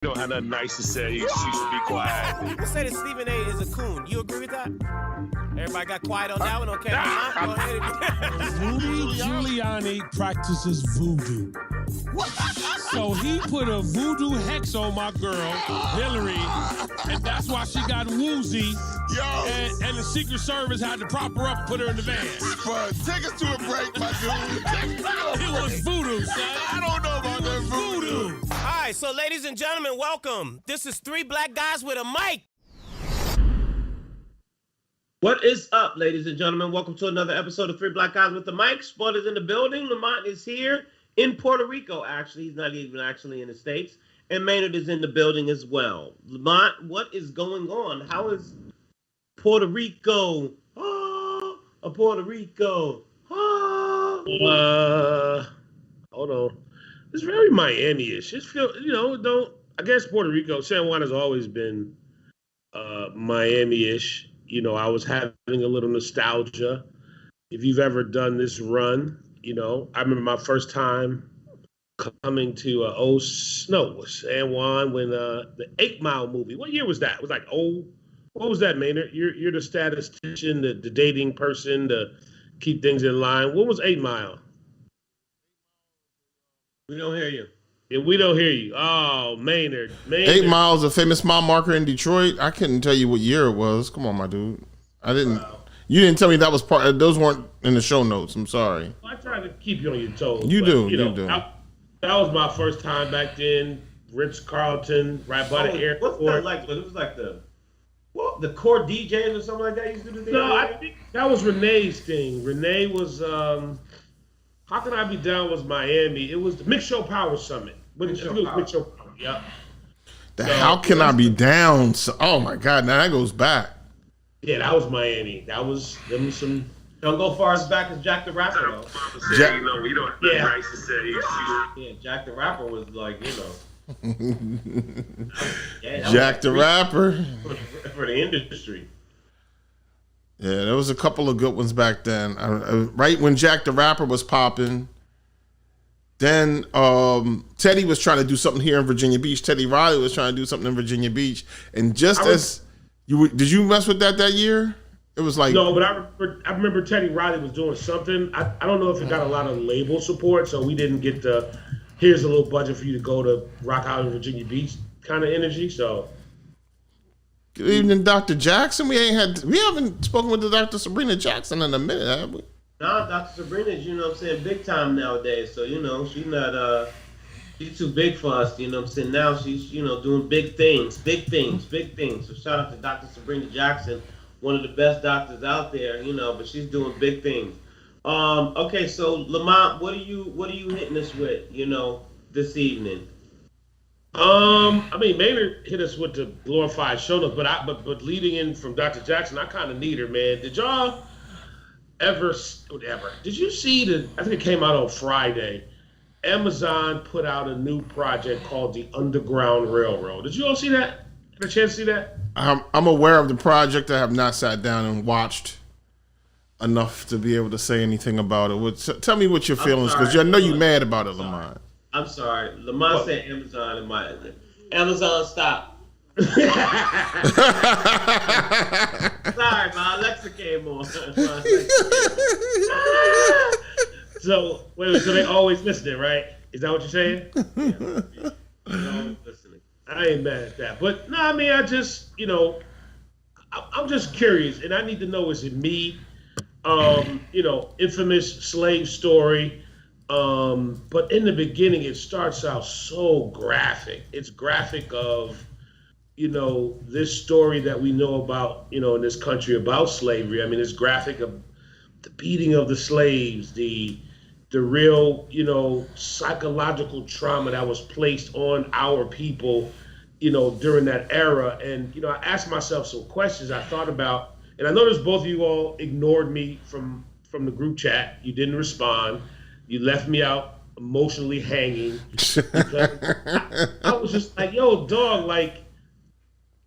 Don't have nothing nice to say. You should be quiet. People say that Stephen A. is a coon. You agree with that? Everybody got quiet on that one? Okay, go ahead. Rudy Giuliani practices voodoo. So he put a voodoo hex on my girl, Hillary, and that's why she got woozy. And the Secret Service had to prop her up and put her in the van. But take us to a break, my dude. It was voodoo, son. I don't know about that voodoo. All right, so ladies and gentlemen, welcome. This is Three Black Guys with a Mic. What is up, ladies and gentlemen? Welcome to another episode of Three Black Guys with the Mic. Sport is in the building. Lamonte is here in Puerto Rico, actually. He's not even actually in the States. And Maynard is in the building as well. Lamonte, what is going on? How is Puerto Rico? Puerto Rico. Hold on. It's very Miami-ish. It's I guess Puerto Rico, San Juan has always been Miami-ish. You know, I was having a little nostalgia. If you've ever done this run, I remember my first time coming to San Juan when the 8 Mile movie. What year was that? It was like, what was that, Maynard? You're the statistician, the dating person to keep things in line. What was 8 Mile? We don't hear you. Yeah, we don't hear you. Oh, Maynard. 8 Mile is a famous mile marker in Detroit. I couldn't tell you what year it was. Come on, my dude. I didn't. Wow. You didn't tell me that was part. Those weren't in the show notes. I'm sorry. I try to keep you on your toes. You do. That was my first time back then. Ritz-Carlton, right by the airport. What's that like? It was like the core DJs or something like that used to do. No, I think that was Renee's thing. Renee was. How Can I Be Down was Miami. It was the Mix Show Power Summit. Mix Show Power. Yep. How Can I Be Down? So, oh my God! Now that goes back. Yeah, that was Miami. There was some. Don't go far as back as Jack the Rapper, though. We don't have nice to say. Yeah, Jack the Rapper was like, Jack the Rapper. For the industry. Yeah, there was a couple of good ones back then. Right when Jack the Rapper was popping, then Teddy was trying to do something here in Virginia Beach. Teddy Riley was trying to do something in Virginia Beach. And did you mess with that year? It was like no, but I remember Teddy Riley was doing something. I don't know if it got a lot of label support, so we didn't get the here's a little budget for you to go to Rock Island, Virginia Beach kind of energy. So good evening, Dr. Jackson. We haven't spoken with the Dr. Sabrina Jackson in a minute, have we? No, Dr. Sabrina's, big time nowadays. So, she's not she's too big for us, Now she's, doing big things. So shout out to Dr. Sabrina Jackson, one of the best doctors out there, but she's doing big things. Okay, so Lamont, what are you hitting us with, this evening? Maynard hit us with the glorified show notes, but leading in from Dr. Jackson, I kind of need her, man. Did y'all did you see I think it came out on Friday, Amazon put out a new project called the Underground Railroad. Did you all see that? Had a chance to see that? I'm aware of the project. I have not sat down and watched enough to be able to say anything about it. Tell me what your feelings, because I know you're mad about it, Lamont. I'm sorry. Lamont said Amazon in my Amazon stop. Sorry, my Alexa came on. So they always listening, right? Is that what you're saying? Yeah. Always listening. I ain't mad at that. But no, I just, I'm just curious, and I need to know, is it me? Infamous slave story. But in the beginning, it starts out so graphic. It's graphic of, this story that we know about, in this country about slavery. It's graphic of the beating of the slaves, the real, psychological trauma that was placed on our people, during that era. And, I asked myself some questions I thought about, and I noticed both of you all ignored me from the group chat. You didn't respond. You left me out emotionally hanging. I was just like, yo, dog,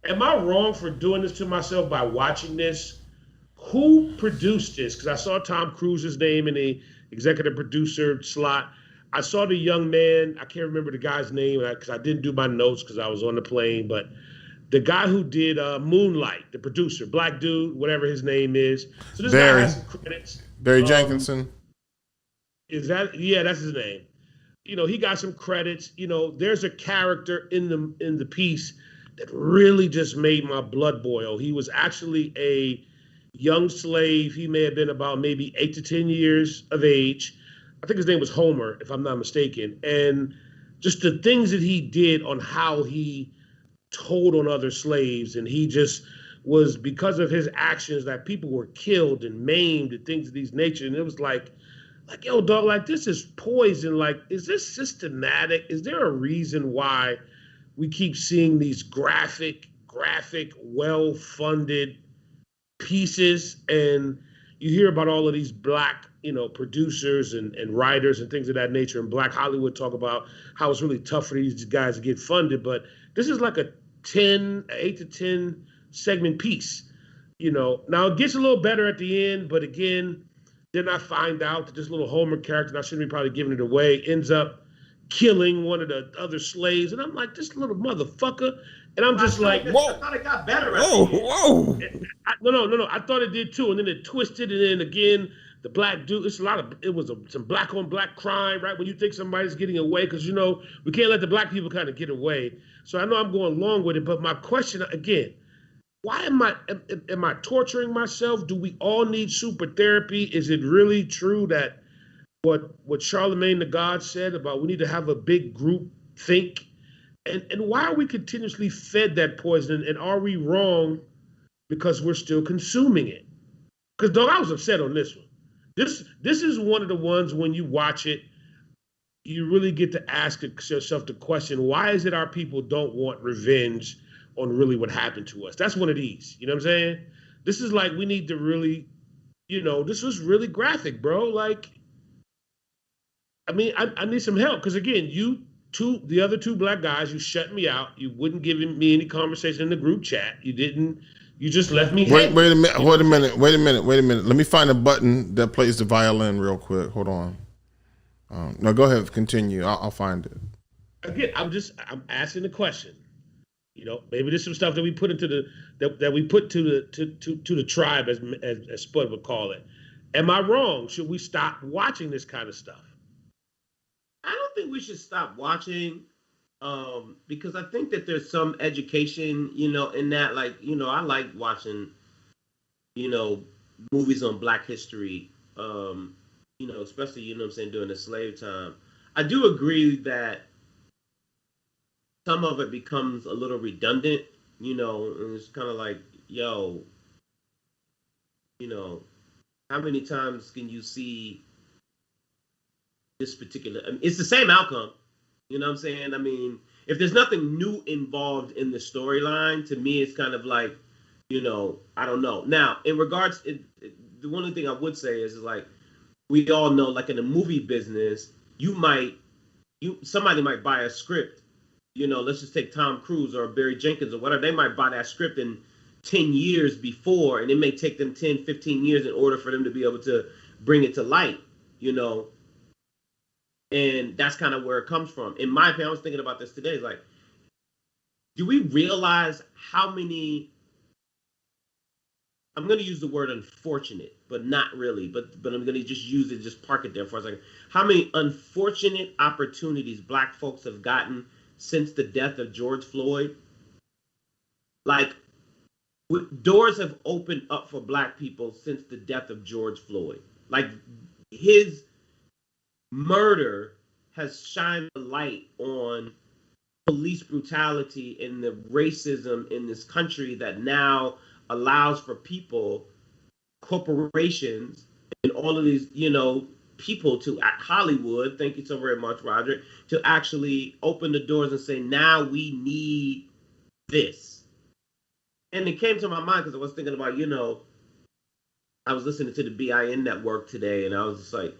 am I wrong for doing this to myself by watching this? Who produced this? Because I saw Tom Cruise's name in the executive producer slot. I saw the young man. I can't remember the guy's name because I didn't do my notes because I was on the plane. But the guy who did Moonlight, the producer, black dude, whatever his name is. So this guy has some credits. Barry Jenkinson. Is that? Yeah, that's his name. You know, he got some credits. You know, there's a character in the piece that really just made my blood boil. He was actually a young slave. He may have been about maybe 8 to 10 years of age. I think his name was Homer, if I'm not mistaken. And just the things that he did on how he told on other slaves. And he just was, because of his actions, that people were killed and maimed and things of these nature. And it was like, yo, dog, like, this is poison. Like, is this systematic? Is there a reason why we keep seeing these graphic, well-funded pieces? And you hear about all of these black, producers and writers and things of that nature. And Black Hollywood talk about how it's really tough for these guys to get funded. But this is like a 8 to 10 segment piece. Now it gets a little better at the end, but again, then I find out that this little Homer character, and I shouldn't be probably giving it away, ends up killing one of the other slaves. And I'm like, this little motherfucker. And I'm just like, whoa. I thought it got better. Whoa. No. I thought it did too. And then it twisted. And then again, the black dude, it was some black on black crime, right? When you think somebody's getting away, because, we can't let the black people kind of get away. So I know I'm going along with it. But my question again, why am I torturing myself? Do we all need super therapy? Is it really true that what Charlemagne the God said about we need to have a big group think? And why are we continuously fed that poison? And are we wrong because we're still consuming it? Because, dog, I was upset on this one. This is one of the ones when you watch it, you really get to ask yourself the question, why is it our people don't want revenge on really what happened to us? That's one of these. You know what I'm saying? This is like, we need to really, this was really graphic, bro. Like, I mean, I need some help. Because again, the other two black guys, you shut me out. You wouldn't give me any conversation in the group chat. You just left me. Wait a minute. Let me find a button that plays the violin real quick. Hold on. No, go ahead. Continue. I'll find it. Again, I'm asking the question. Maybe there's some stuff that we put into the tribe, as Spud would call it. Am I wrong? Should we stop watching this kind of stuff? I don't think we should stop watching, because I think that there's some education, in that. Like, I like watching, movies on Black history, especially, during the slave time. I do agree that some of it becomes a little redundant, and it's kind of like, how many times can you see this particular, it's the same outcome, you know what I'm saying? I mean, if there's nothing new involved in the storyline, to me, it's kind of like, I don't know. Now, in regards, the one thing I would say is like, we all know, like in the movie business, somebody might buy a script, let's just take Tom Cruise or Barry Jenkins or whatever, they might buy that script in 10 years before, and it may take them 10, 15 years in order for them to be able to bring it to light, and that's kind of where it comes from. In my opinion, I was thinking about this today. Like, do we realize how many, I'm going to use the word unfortunate, but not really, but I'm going to just park it there for a second. How many unfortunate opportunities Black folks have gotten since the death of George Floyd? Like, doors have opened up for Black people since the death of George Floyd. Like, his murder has shined a light on police brutality and the racism in this country that now allows for people, corporations, and all of these, people to, at Hollywood, thank you so very much, Roderick, to actually open the doors and say, now we need this. And it came to my mind because I was thinking about, I was listening to the BIN network today, and I was just like,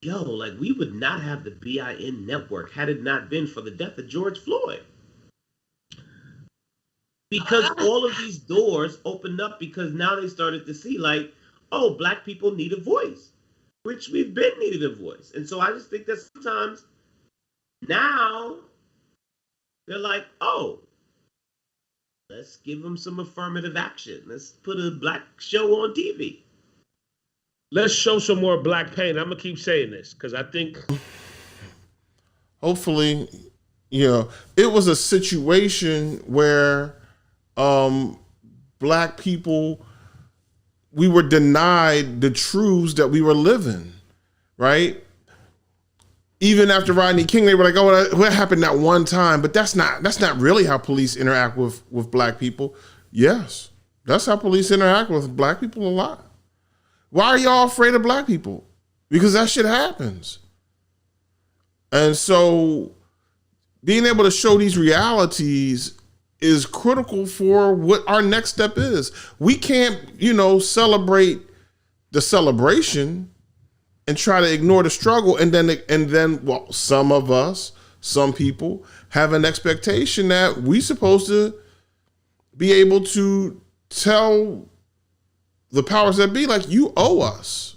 like, we would not have the BIN network had it not been for the death of George Floyd. Because all of these doors opened up because now they started to see, like, oh, Black people need a voice. which we've been needed a voice. And so I just think that sometimes now they're like, oh, let's give them some affirmative action. Let's put a black show on TV. Let's show some more black pain. I'm gonna keep saying this because I think hopefully, it was a situation where black people, we were denied the truths that we were living, right? Even after Rodney King, they were like, "Oh, what happened that one time?" But that's not really how police interact with black people. Yes, that's how police interact with black people a lot. Why are y'all afraid of black people? Because that shit happens. And so being able to show these realities is critical for what our next step is. We can't, celebrate the celebration and try to ignore the struggle. And then, well, some people have an expectation that we supposed to be able to tell the powers that be, like, you owe us.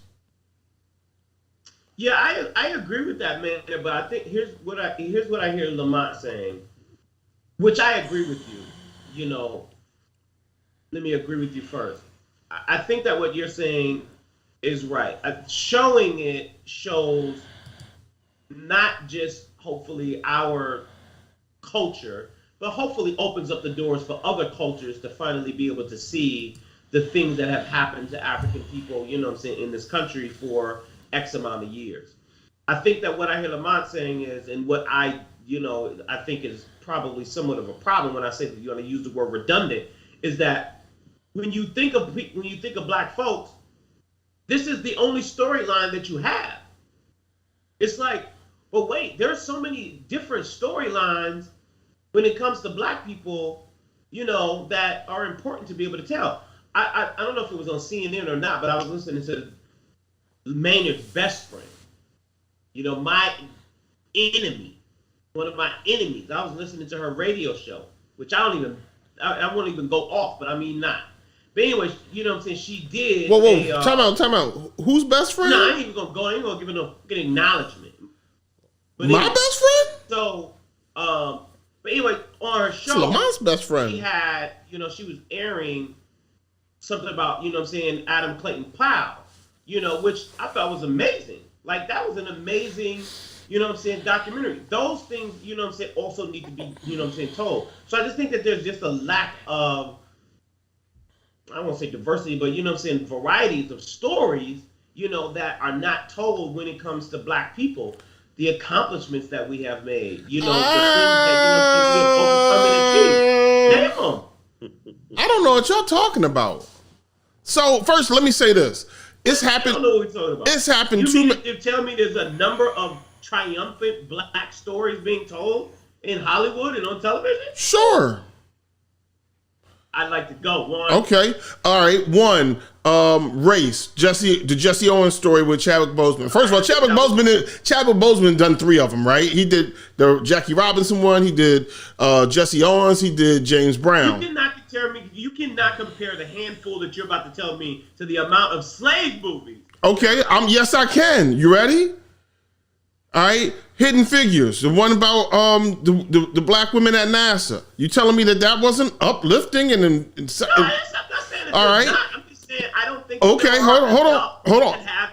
Yeah, I agree with that, man. But I think here's what I hear Lamont saying, which I agree with you. Let me agree with you first. I think that what you're saying is right. Showing it shows not just hopefully our culture, but hopefully opens up the doors for other cultures to finally be able to see the things that have happened to African people, in this country for X amount of years. I think that what I hear Lamont saying is, and what I think is probably somewhat of a problem when I say that you're going to use the word redundant, is that when you think of black folks, this is the only storyline that you have. It's like, well, wait, there's so many different storylines when it comes to black people, that are important to be able to tell. I don't know if it was on CNN or not, but I was listening to Maynard's best friend. My enemy, one of my enemies. I was listening to her radio show, which I won't even go off, but I mean not. But anyway, she did. Whoa, time out. Who's best friend? No, I ain't even gonna go. I ain't gonna give it no acknowledgement. But my best friend? So, but anyway, on her show, Lamont's best friend. She had, she was airing something about, Adam Clayton Powell, which I thought was amazing. Like, that was an amazing, documentary. Those things, also need to be, told. So I just think that there's just a lack of, I won't say diversity, but, varieties of stories, that are not told when it comes to black people. The accomplishments that we have made, the things that, we have overcome and achieved. Damn. I don't know what y'all talking about. So first, let me say this: it's happened. I don't know what we're talking about. It's happened. You tell me there's a number of triumphant black stories being told in Hollywood and on television? Sure. I'd like to go. One. Okay. All right. One. Race. The Jesse Owens story with Chadwick Boseman. First of all, Chadwick Boseman done 3 of them, right? He did the Jackie Robinson one. He did Jesse Owens. He did James Brown. You cannot compare the handful that you're about to tell me to the amount of slave movies. Okay. Yes, I can. You ready? All right. Hidden Figures. The one about the black women at NASA. You telling me that wasn't uplifting and no, I'm not saying that. All right. Not. I'm just saying I don't think. Okay. Hold on. That have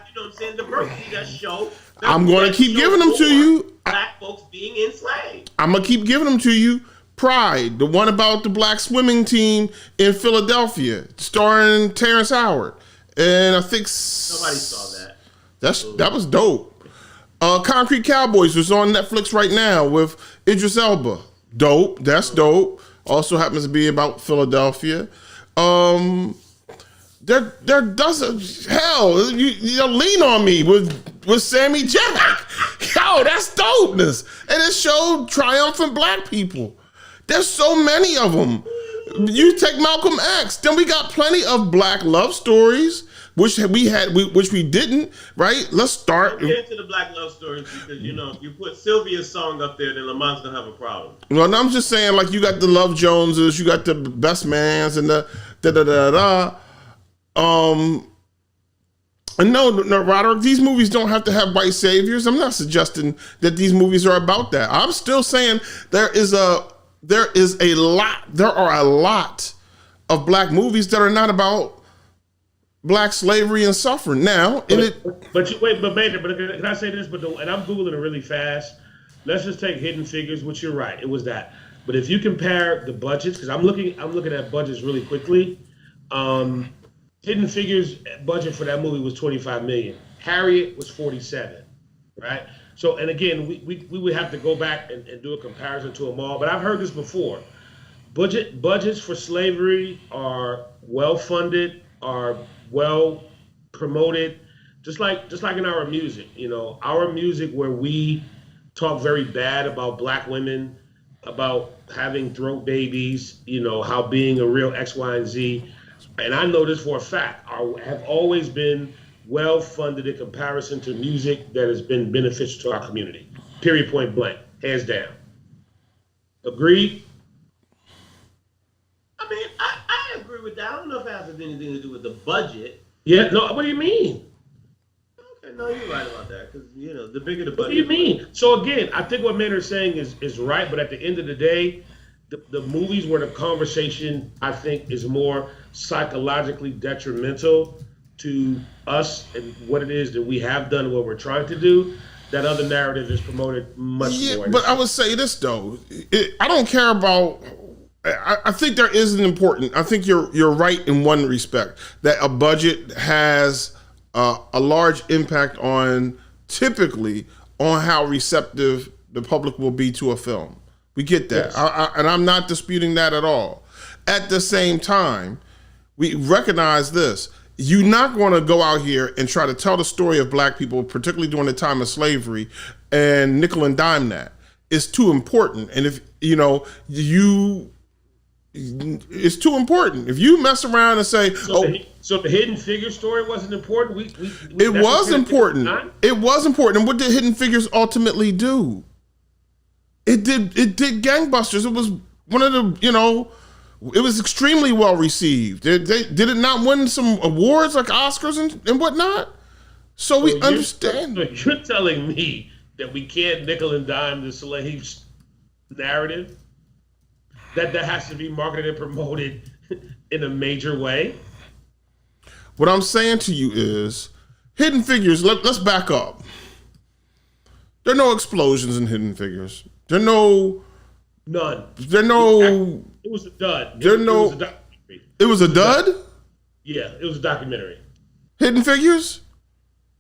diversity that show. I'm going to keep giving them to you. Black folks being enslaved. I'm going to keep giving them to you. Pride, the one about the black swimming team in Philadelphia, starring Terrence Howard, and I think nobody saw that. That was dope. Concrete Cowboys was on Netflix right now with Idris Elba. Dope. That's dope. Also happens to be about Philadelphia. There doesn't hell. You lean on me with Sammy Jack. Yo, that's dopeness, and it showed triumphant black people. There's so many of them. You take Malcolm X, then we got plenty of black love stories, which we didn't, right? Let's start. Get into the black love stories because if you put Sylvia's song up there, then Lamont's gonna have a problem. Well, I'm just saying, like, you got the Love Joneses, you got the Best Mans, and the da da da da. No, Roderick, these movies don't have to have white saviors. I'm not suggesting that these movies are about that. I'm still saying there are a lot of black movies that are not about black slavery and suffering. Now, Maynard, but can I say this? And I'm Googling it really fast. Let's just take Hidden Figures, which you're right, it was that. But if you compare the budgets, because I'm looking at budgets really quickly. Hidden Figures budget for that movie was $25 million. Harriet was 47, right? So, and again, we would have to go back and do a comparison to them all. But I've heard this before. Budgets for slavery are well funded, are well promoted, just like in our music. Our music where we talk very bad about black women, about having throat babies, how being a real X, Y, and Z. And I know this for a fact, have always been well-funded in comparison to music that has been beneficial to our community. Period, point blank, hands down. Agreed? I mean, I agree with that. I don't know if it has anything to do with the budget. Yeah, no, what do you mean? Okay, no, you're right about that, because, the bigger the budget. What do you mean? So again, I think what Maynard's saying is right, but at the end of the day, the movies where the conversation, I think, is more psychologically detrimental to us and what it is that we have done and what we're trying to do, that other narrative is promoted much more. But I would say this, though. I don't care about... I think there is an important... I think you're right in one respect, that a budget has a large impact typically on how receptive the public will be to a film. We get that. Yes. And I'm not disputing that at all. At the same time, we recognize this. You're not going to go out here and try to tell the story of black people, particularly during the time of slavery, and nickel and dime that. It's too important. And if, it's too important. If you mess around and say, so the Hidden Figures story wasn't important? It was important. It was important. And what did Hidden Figures ultimately do? It did gangbusters. It was one of the, it was extremely well received. Did it not win some awards like Oscars and whatnot? So we understand. So you're telling me that we can't nickel and dime the slaves narrative? That has to be marketed and promoted in a major way? What I'm saying to you is, Hidden Figures, let's back up. There are no explosions in Hidden Figures. None. It was a dud. It was a dud? Yeah, it was a documentary. Hidden Figures?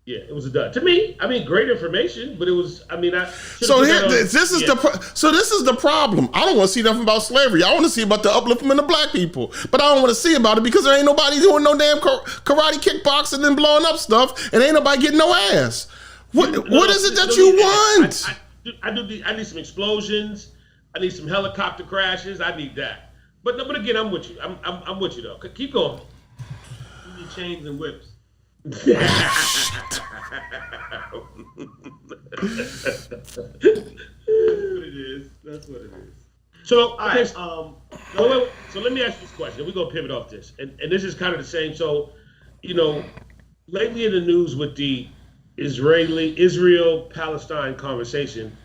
Yeah, it was a dud. To me, great information, but it was, this is the problem. I don't want to see nothing about slavery. I want to see about the upliftment of black people. But I don't want to see about it because there ain't nobody doing no damn karate kickboxing and blowing up stuff, and ain't nobody getting no ass. What is it that you want? I need some explosions. I need some helicopter crashes. I need that. But again, I'm with you. I'm with you though. Keep going. You need chains and whips. That's what it is. So, okay, so let me ask you this question. We're gonna pivot off this, and this is kind of the same. So, lately in the news with the Israel-Palestine conversation.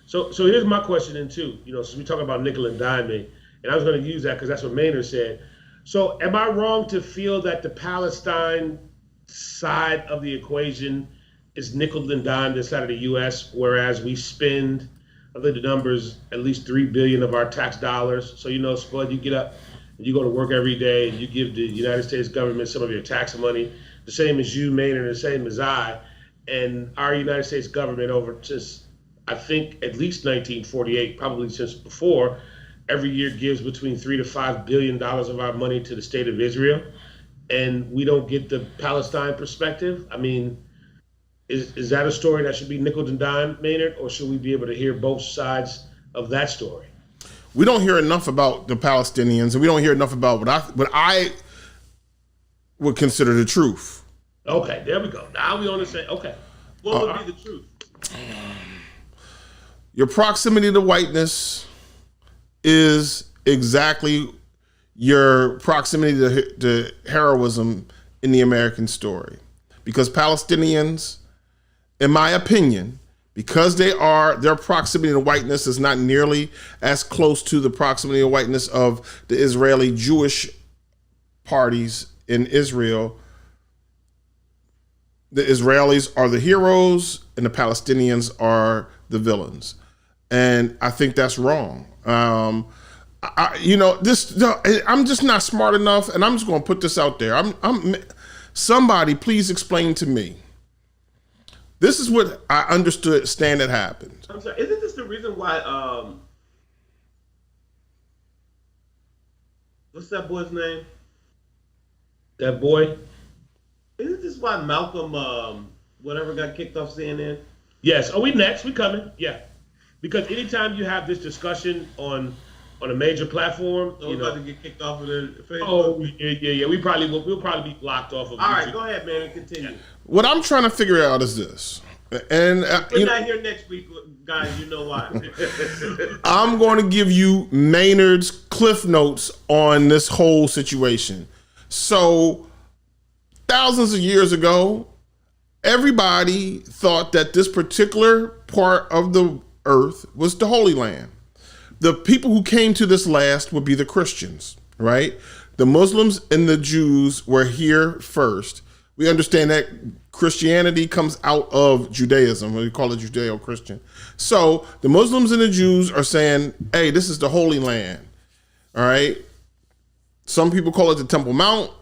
So here's my question then too. Since we talk about nickel and diming, and I was going to use that because that's what Maynard said. So am I wrong to feel that the Palestine side of the equation is nickel and dime this side of the U.S., whereas we spend, I think the numbers, at least $3 billion of our tax dollars. So Spud, you get up and you go to work every day and you give the United States government some of your tax money, the same as you, Maynard, the same as I. And our United States government over since, I think, at least 1948, probably since before, every year gives between $3 to $5 billion of our money to the state of Israel. And we don't get the Palestine perspective. Is that a story that should be nickel and dime, Maynard, or should we be able to hear both sides of that story? We don't hear enough about the Palestinians, and we don't hear enough about what I would consider the truth. Okay, there we go. Now we on the same. Okay, what would be the truth? Your proximity to whiteness is exactly your proximity to heroism in the American story. because Palestinians, in my opinion, because their proximity to whiteness is not nearly as close to the proximity of whiteness of the Israeli Jewish parties in Israel. The Israelis are the heroes and the Palestinians are the villains. And I think that's wrong. I'm just not smart enough, and I'm just going to put this out there. Somebody please explain to me. This is what I understand that happened. I'm sorry, isn't this the reason why, what's that boy's name? That boy? Isn't this why Malcolm, whatever, got kicked off CNN? Yes. Are we next? We coming? Yeah. Because anytime you have this discussion on a major platform, about to get kicked off of the Facebook. Oh, yeah. We'll probably be blocked off of. All right, go ahead, man, and continue. Yeah. What I'm trying to figure out is this, and we're not here next week, guys. You know why? I'm going to give you Maynard's Cliff Notes on this whole situation. So, thousands of years ago, everybody thought that this particular part of the earth was the Holy Land. The people who came to this last would be the Christians, right? The Muslims and the Jews were here first. We understand that Christianity comes out of Judaism. We call it Judeo-Christian. So the Muslims and the Jews are saying, hey, this is the Holy Land, all right? Some people call it the Temple Mount.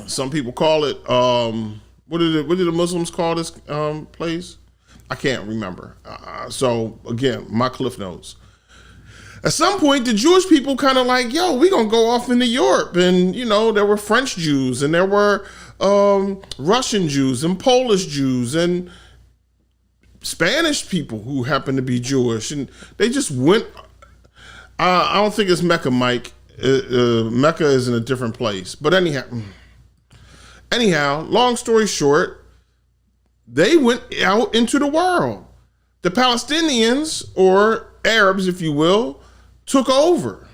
Some people call it, what did the Muslims call this place? I can't remember. So again, my Cliff Notes. At some point, the Jewish people kind of like, yo, we gonna go off into Europe. And, there were French Jews and there were Russian Jews and Polish Jews and Spanish people who happened to be Jewish. And they just went, I don't think it's Mecca, Mike. Mecca is in a different place. But anyhow, long story short, they went out into the world. The Palestinians, or Arabs, if you will, took over.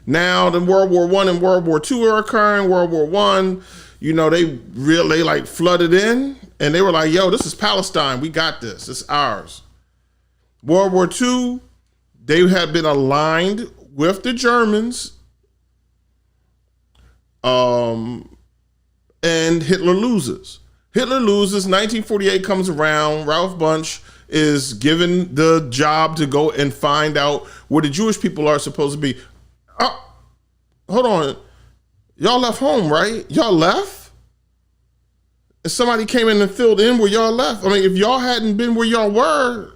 Now, the World War I and World War II are occurring. World War I, they like flooded in, and they were like, yo, this is Palestine. We got this. It's ours. World War II, they had been aligned with the Germans, and Hitler loses. 1948 comes around. Ralph Bunche is given the job to go and find out where the Jewish people are supposed to be. Hold on. Y'all left home, right? Y'all left? And somebody came in and filled in where y'all left. I mean, if y'all hadn't been where y'all were,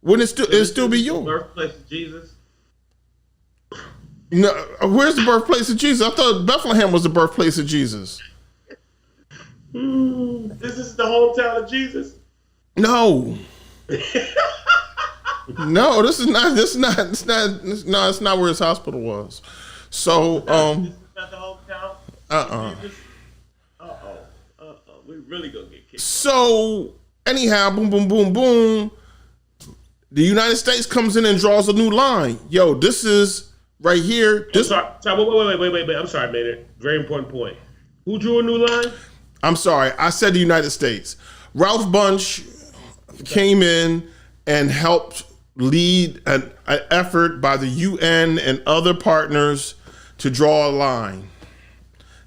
wouldn't it'd still be yours? Birthplace of Jesus? No, where's the birthplace of Jesus? I thought Bethlehem was the birthplace of Jesus. This is the hometown of Jesus? No. No, it's not where his hospital was. So, this is not the hometown? Jesus? We're really gonna get kicked. So, anyhow, boom, boom, boom, boom. The United States comes in and draws a new line. Yo, this is right here. Sorry, wait. I'm sorry, Maynard. Very important point. Who drew a new line? I'm sorry, I said the United States. Ralph Bunche came in and helped lead an effort by the UN and other partners to draw a line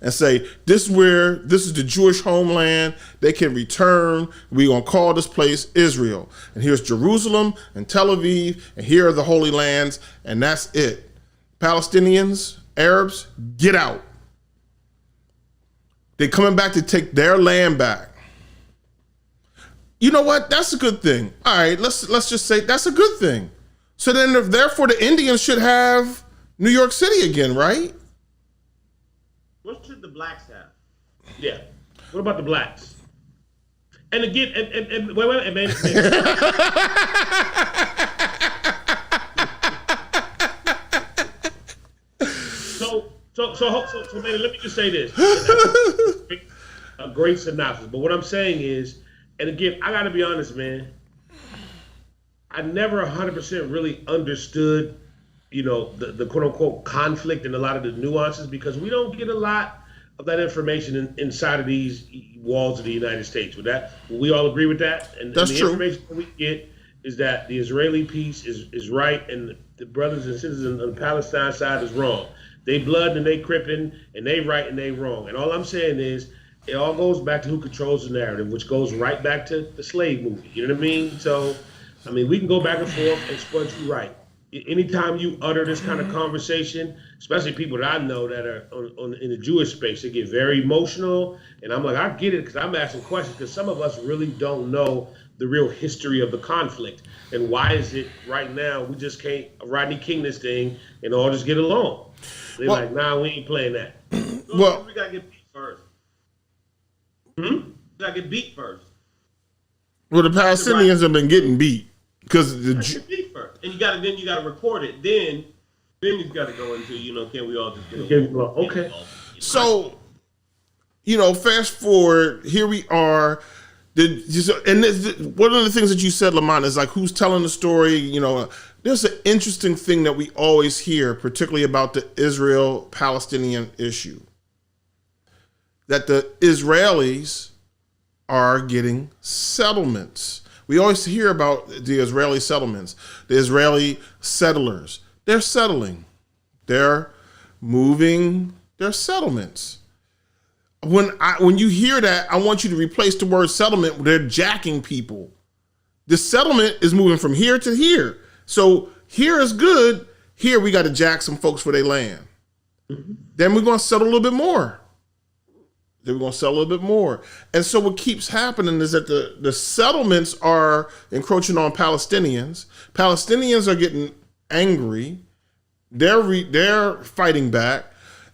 and say, this is the Jewish homeland. They can return. We're going to call this place Israel. And here's Jerusalem and Tel Aviv, and here are the Holy Lands, and that's it. Palestinians, Arabs, get out. They're coming back to take their land back. You know what? That's a good thing. All right, let's just say that's a good thing. So then, therefore, the Indians should have New York City again, right? What should the blacks have? Yeah. What about the blacks? And again, and wait, man. So, man, let me just say this. A great synopsis. But what I'm saying is, and again, I got to be honest, man. I never 100% really understood, the quote unquote conflict and a lot of the nuances, because we don't get a lot of that information inside of these walls of the United States. Would we all agree with that? And That's the true. information that we get is that the Israeli piece is right, and the brothers and sisters on the Palestine side is wrong. They blood and they crippin', and they right and they wrong. And all I'm saying is, it all goes back to who controls the narrative, which goes right back to the slave movie. You know what I mean? So, I mean, we can go back and forth, but you're right. Anytime you utter this kind of conversation, especially people that I know that are in the Jewish space, they get very emotional. And I'm like, I get it, because I'm asking questions, because some of us really don't know the real history of the conflict. And why is it right now we just can't Rodney King this thing and all just get along? They're like, nah, we ain't playing that. Well, we gotta get beat first. We gotta get beat first. Well, the Palestinians have been getting beat because the Get beat first, and you gotta record it. Then you gotta go into can we all just get along? Okay. So, fast forward, here we are. One of the things that you said, Lamont, is like, who's telling the story? There's an interesting thing that we always hear, particularly about the Israel-Palestinian issue, that the Israelis are getting settlements. We always hear about the Israeli settlements, the Israeli settlers. They're settling. They're moving their settlements. When you hear that, I want you to replace the word settlement with they're jacking people. The settlement is moving from here to here. So here is good. Here we got to jack some folks for their land. Mm-hmm. Then we're going to settle a little bit more. And so what keeps happening is that the settlements are encroaching on Palestinians. Palestinians are getting angry. They're fighting back.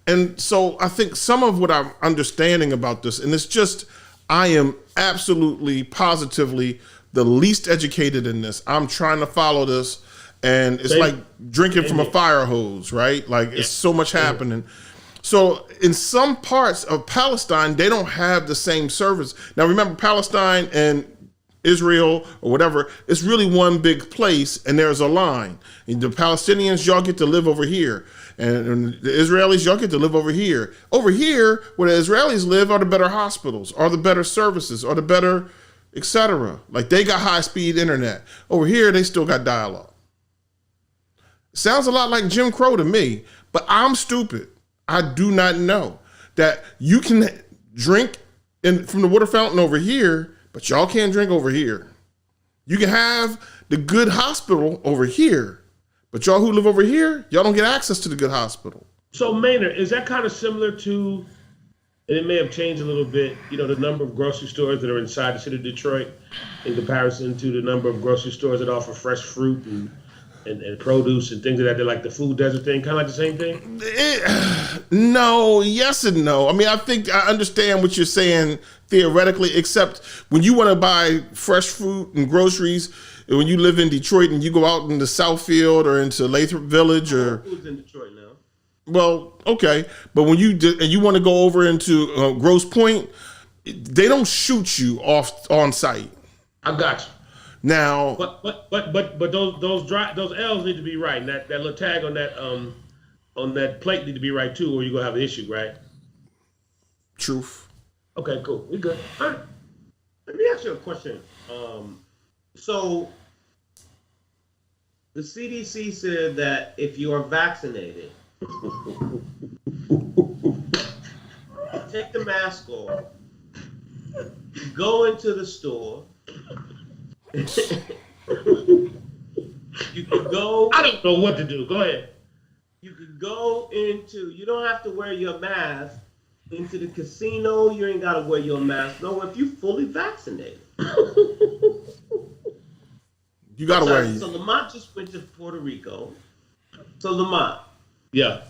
And so I think some of what I'm understanding about this, and it's just, I am absolutely, positively the least educated in this. I'm trying to follow this, and it's like drinking from a fire hose, right? Like, it's so much happening. So in some parts of Palestine, they don't have the same service. Now, remember, Palestine and Israel or whatever, it's really one big place, and there's a line. And the Palestinians, y'all get to live over here. And the Israelis, y'all get to live over here. Over here, where the Israelis live, are the better hospitals, are the better services, are the better, etc. Like, they got high-speed internet. Over here, they still got dial-up. Sounds a lot like Jim Crow to me, but I'm stupid. I do not know that you can drink from the water fountain over here, but y'all can't drink over here. You can have the good hospital over here, but y'all who live over here, y'all don't get access to the good hospital. So Maynard, is that kind of similar to, and it may have changed a little bit, the number of grocery stores that are inside the city of Detroit in comparison to the number of grocery stores that offer fresh fruit and produce and things like that? They're like the food desert thing, kind of like the same thing? No, yes and no. I mean, I think I understand what you're saying theoretically, except when you want to buy fresh fruit and groceries, when you live in Detroit and you go out into Southfield or into Lathrop Village or... Who's in Detroit now? Well, okay. But when you want to go over into Grosse Pointe, they don't shoot you off on site. I got you. Now, but those L's need to be right. And that little tag on that plate need to be right too, or you're gonna have an issue, right? Truth. Okay, cool. We good. All right. Let me ask you a question. So the CDC said that if you are vaccinated, take the mask off, go into the store. You could go. I don't know what to do. Go ahead. You could go into. You don't have to wear your mask into the casino. You ain't gotta wear your mask. No, if you fully vaccinated. You gotta wear it. So Lamont just went to Puerto Rico. So Lamont. Yeah.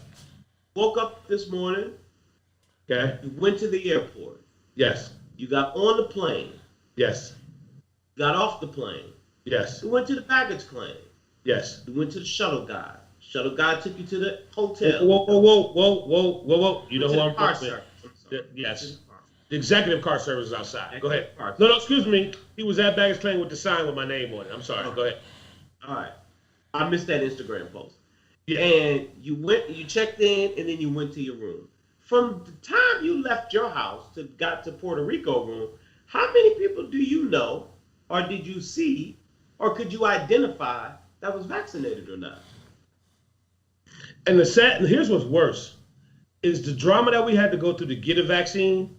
Woke up this morning. Okay. You went to the airport. Yes. You got on the plane. Yes. Got off the plane. Yes. You went to the baggage claim. Yes. You went to the shuttle guy. Shuttle guy took you to the hotel. Whoa. You know who I'm talking about? Yes. The executive car service is outside. Go ahead. No, excuse me. He was at baggage claim with the sign with my name on it. I'm sorry. Go ahead. All right. I missed that Instagram post. Yeah. And you checked in, and then you went to your room. from the time you left your house to got to Puerto Rico room, how many people do you know, or did you see, or could you identify that was vaccinated or not? And here's what's worse, is the drama that we had to go through to get a vaccine.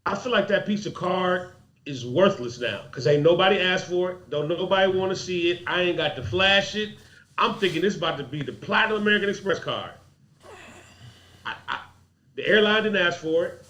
I feel like that piece of card is worthless now because ain't nobody asked for it. Don't nobody want to see it. I ain't got to flash it. I'm thinking it's about to be the Platinum American Express card. The airline didn't ask for it.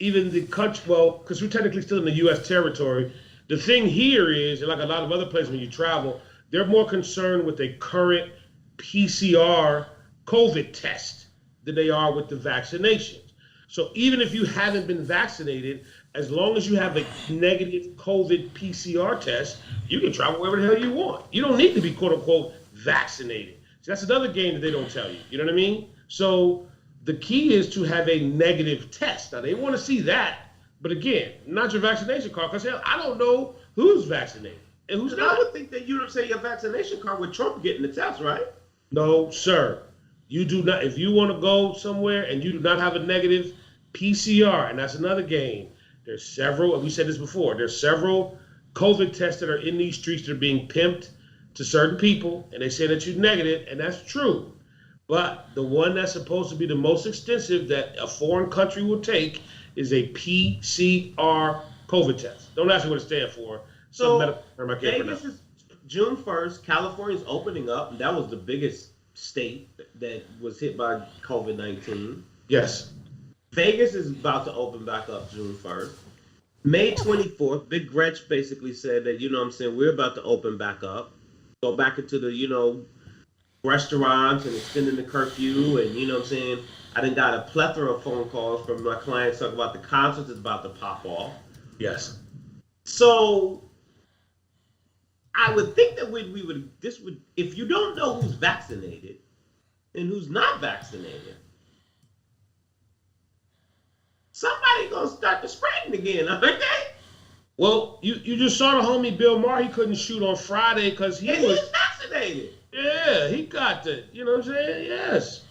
Even the country, well, because we're technically still in the U.S. territory. The thing here is, and like a lot of other places when you travel, they're more concerned with a current PCR COVID test than they are with the vaccinations. So even if you haven't been vaccinated, as long as you have a negative COVID PCR test, you can travel wherever the hell you want. You don't need to be quote unquote vaccinated. So that's another game that they don't tell you. You know what I mean? So the key is to have a negative test. Now they want to see that, but again, not your vaccination card, because hell, I don't know who's vaccinated and who's not. I would think that you would say your vaccination card with Trump getting the test, right? No, sir. You do not. If you want to go somewhere and you do not have a negative PCR, and that's another game. There's several, and we said this before, there's several COVID tests that are in these streets that are being pimped to certain people, and they say that you're negative, and that's true. But the one that's supposed to be the most extensive that a foreign country will take is a PCR COVID test. Don't ask me what it stands for. So Vegas is June 1st. California's opening up. That was the biggest state that was hit by COVID-19. Yes. Vegas is about to open back up June 1st. May 24th, Big Gretch basically said that, we're about to open back up. Go back into the, restaurants and extending the curfew. And, I done got a plethora of phone calls from my clients talking about the concerts that's about to pop off. Yes. So I would think that if you don't know who's vaccinated and who's not vaccinated, somebody gonna start the spreading again, aren't they? Well, you just saw the homie Bill Maher. He couldn't shoot on Friday because he's vaccinated. Yeah, he got the. You know what I'm saying? Yes.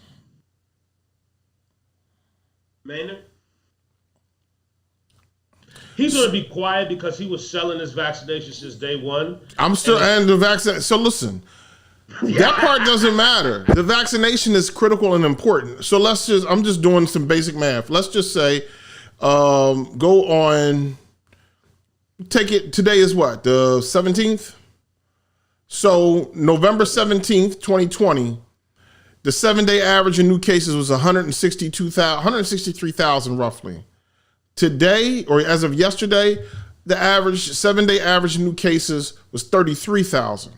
Maynard. He's going to be quiet because he was selling his vaccination since day one. I'm still and the vaccine. So listen, that part doesn't matter. The vaccination is critical and important. So I'm just doing some basic math. Let's just say, go on. Take it. Today is what, the 17th. So November 17th, 2020, the 7-day average in new cases was 163,000 roughly. Today, or as of yesterday, the average 7-day average in new cases was 33,000.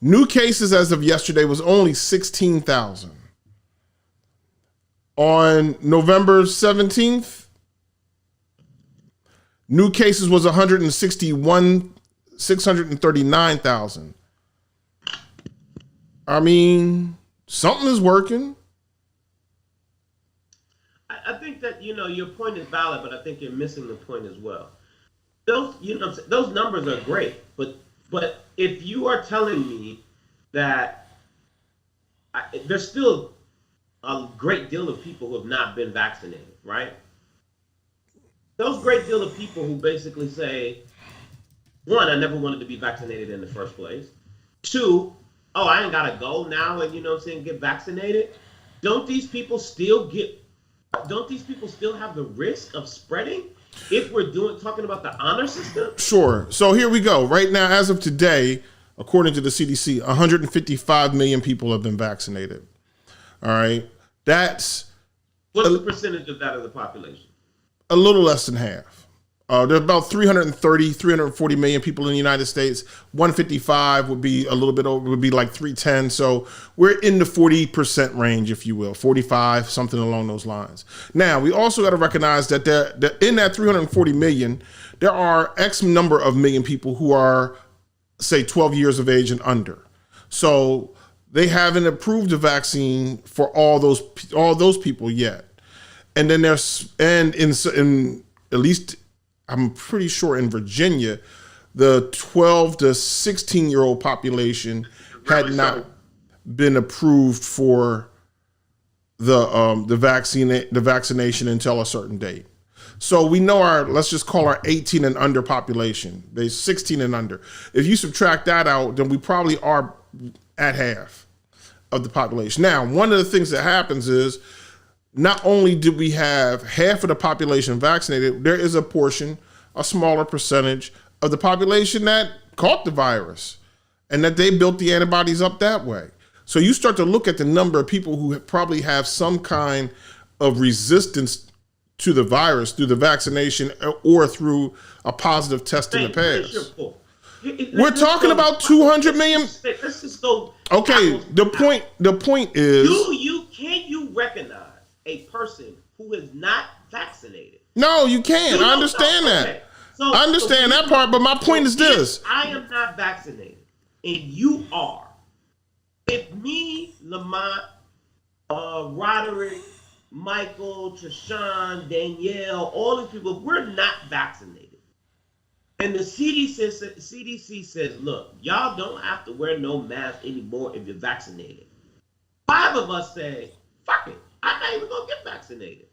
New cases as of yesterday was only 16,000. On November 17th, new cases was 639,000. I mean, something is working. I think that, your point is valid, but I think you're missing the point as well. Those numbers are great, but if you are telling me that there's still a great deal of people who have not been vaccinated, right? Those great deal of people who basically say, one, I never wanted to be vaccinated in the first place. Two, I ain't gotta go now and get vaccinated. Don't these people still have the risk of spreading if we're talking about the honor system? Sure. So here we go. Right now, as of today, according to the CDC, 155 million people have been vaccinated. All right. What's the percentage of that of the population? A little less than half. There's about 340 million people in the United States. 155 would be a little bit over, would be like 310. So we're in the 40% range, if you will, 45, something along those lines. Now, we also got to recognize that in that 340 million, there are X number of million people who are, say, 12 years of age and under. So they haven't approved a vaccine for all those people yet. And then in at least, I'm pretty sure in Virginia, the 12 to 16-year-old population had not been approved for the vaccination until a certain date. So we know let's just call our 18 and under population. There's 16 and under. If you subtract that out, then we probably are at half of the population. Now, one of the things that happens is not only do we have half of the population vaccinated, there is a smaller percentage of the population that caught the virus and that they built the antibodies up that way. So you start to look at the number of people who probably have some kind of resistance to the virus through the vaccination or through a positive test in the past. We're talking about 200 million. Let's just go. Okay, the point is, can you recognize a person who is not vaccinated? No, you can't. I understand that. Okay. So, I understand that part, but my point is this. I am not vaccinated and you are. If me, Lamont, Roderick, Michael, Trishan, Danielle, all these people, we're not vaccinated. And the CDC says, look, y'all don't have to wear no mask anymore if you're vaccinated. 5 of us say, fuck it, I'm not even going to get vaccinated.